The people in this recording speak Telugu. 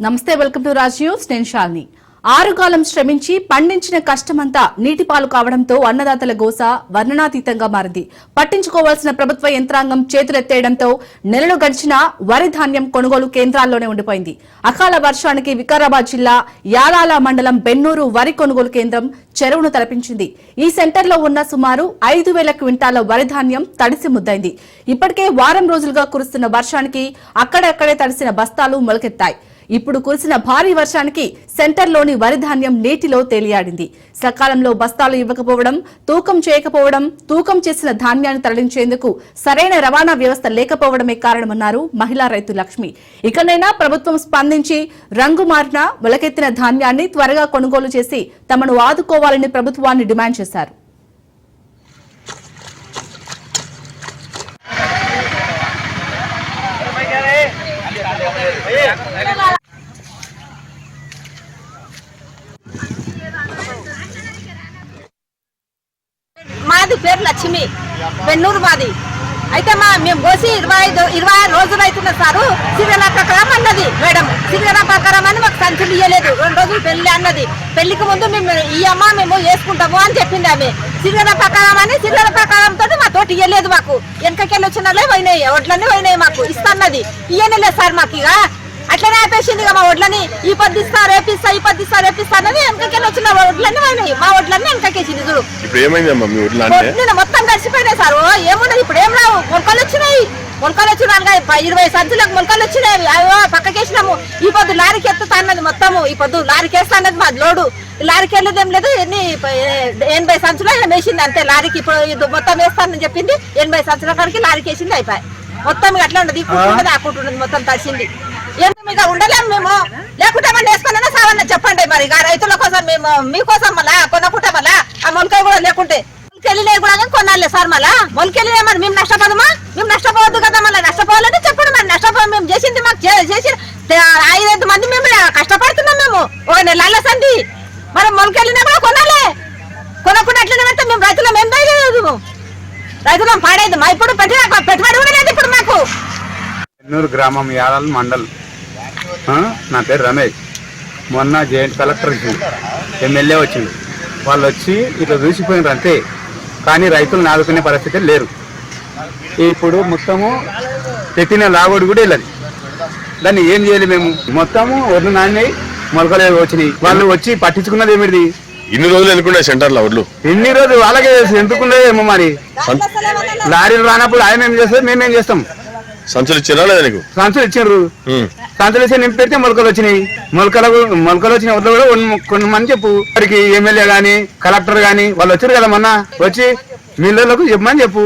నమస్తే, వెల్కమ్ టు రాజ్ న్యూస్. నేను శాలిని. ఆరుగాలం శ్రమించి పండించిన కష్టమంతా నీటిపాలు కావడంతో అన్నదాతల గోస వర్ణనాతీతంగా మారింది. పట్టించుకోవాల్సిన ప్రభుత్వ యంత్రాంగం చేతులెత్తేయడంతో నెలలు గడిచినా వరి ధాన్యం కొనుగోలు కేంద్రాల్లోనే ఉండిపోయింది. అకాల వర్షానికి వికారాబాద్ జిల్లా యాలాల మండలం బెన్నూరు వరి కొనుగోలు కేంద్రం చెరువును తలపించింది. ఈ సెంటర్లో ఉన్న సుమారు 5,000 క్వింటాల వరి ధాన్యం తడిసి ముద్దైంది. ఇప్పటికే వారం రోజులుగా కురుస్తున్న వర్షానికి అక్కడక్కడే తడిసిన బస్తాలు మొలకెత్తాయి. ఇప్పుడు కురిసిన భారీ వర్షానికి సెంటర్లోని వరి ధాన్యం నీటిలో తేలియాడింది. సకాలంలో బస్తాలు ఇవ్వకపోవడం, తూకం చేయకపోవడం, తూకం చేసిన ధాన్యాన్ని తరలించేందుకు సరైన రవాణా వ్యవస్థ లేకపోవడమే కారణమన్నారు మహిళా రైతు లక్ష్మి. ఇకనైనా ప్రభుత్వం స్పందించి రంగు మారిన మొలకెత్తిన ధాన్యాన్ని త్వరగా కొనుగోలు చేసి తమను ఆదుకోవాలని ప్రభుత్వాన్ని డిమాండ్ చేశారు. మాది పేరు లక్ష్మి, బెన్నూరు మాది. అయితే మేము పోసి 26 రోజులు అవుతున్న సారు సీరియల్ ప్రకారం అన్నది మేడం. సీరియల్ ప్రకారం అని మాకు సంచులు ఇవ్వలేదు. 2 రోజులు పెళ్లి అన్నది. పెళ్లికి ముందు మేము ఇయ్యమ్మా మేము వేసుకుంటాము అని చెప్పింది ఆమె. సీరియల్ ప్రకారం అని సీరియల్ ప్రకారంతో మా తోటి ఇవ్వలేదు. మాకు వెనకకెళ్ళి వచ్చినలే పోయినాయి, వడ్లన్నీ పోయినాయి. మాకు ఇస్తాన్నది ఇయ్యలేదు సార్. మాకు ఇక అట్లనే ఆపేసింది. మా వడ్లని ఈ పద్దిస్తా రేపిస్తా, ఈ పద్దిస్తా రేపిస్తా అన్నది. వెనకకెళ్ళి వచ్చిన వడ్లన్నీ పోయినాయి. మా వడ్లన్నీ వెనకకేసింది. చూడు మొత్తం కలిసిపోయినాయి సార్. ఏమున్నది ఇప్పుడు ఏం రావు. మొలకలు వచ్చినాయి. 20 సంచులకు మొలకలు వచ్చినాయి. అయ్యో పక్కకేసినాము. ఈ పొద్దు లారీకి ఎత్తుతా అన్నది. మొత్తము ఈ పొద్దు లారీకి వేస్తా అన్నది. మాది లోడు లారీకి వెళ్ళేదేం లేదు. 80 సంచులు వేసింది అంతే లారీకి. ఇప్పుడు మొత్తం వేస్తానని చెప్పింది. 80 సంచుల కాడికి లారీకి వేసింది. అయిపోయి మొత్తం అట్లా ఉండదు. ఈ కుటుంబది ఆ కుటుంబది మొత్తం తడిసింది. ఏంటి మీద ఉండలేము మేము. లేకుంటే మనం వేసుకున్నా సావన్న చెప్పండి. మరి రైతుల కోసం మేము మీకోసం మళ్ళా కొనకుంటే మళ్ళా ఆ మొలకాయ కూడా లేకుంటే మొలకెళ్ళినా కూడా కొనాలి సార్. మళ్ళా మొలకెళ్ళినా మరి మేము నష్టపోదమా? మేము నష్టపోవద్దు కదా. మళ్ళీ నష్టపోవాలని చెప్పండి. మరి నష్టపోయి మేము చేసింది మాకు చేసి 5 మంది మేము కష్టపడుతున్నాం. మేము ఒక నెలల సంది మరి మొలకెళ్ళినా కూడా కొనాలి. కొనకుండా అట్లనే పెడితే మేము రైతులం ఏం లేదు. రైతులం పాడేది. మా ఇప్పుడు పెట్టుబడి కూడా లేదు ఇప్పుడు మాకు. బెన్నూరు గ్రామం యాలాల మండల్. నా పేరు రమేష్. మొన్న జాయింట్ కలెక్టర్ వచ్చింది, ఎమ్మెల్యే వచ్చింది. వాళ్ళు వచ్చి ఇట్లా చూసిపోయినారు అంతే. కానీ రైతులను ఆదుకునే పరిస్థితి లేరు. ఇప్పుడు మొత్తము పెట్టిన లాగోడు కూడా వెళ్ళదు. దాన్ని ఏం చేయాలి మేము? మొత్తము వడ్లు నాణ్యాయి, మొలకలు వచ్చినాయి. వాళ్ళు వచ్చి పట్టించుకున్నది ఏమిటి? ఇన్ని రోజులు ఎందుకుండే సెంటర్లో వడ్లు? ఎన్ని రోజులు అలాగే ఎందుకుండే ఏమో. మరి లారీలు రానప్పుడు ఆయన ఏం చేస్తారు, మేమేం చేస్తాం? సంచులు ఇచ్చారా లేదా నీకు? సంచులు ఇచ్చారు. సంచులు ఇచ్చి నింపి పెడితే మొలకలు వచ్చినాయి. మొలకలు వచ్చిన వడ్లు కూడా కొన్ని మంది చెప్పు. వారికి ఎమ్మెల్యే గాని కలెక్టర్ గాని వాళ్ళు వచ్చారు కదా మొన్న. వచ్చి మిల్లర్లకు చెప్పమని చెప్పు.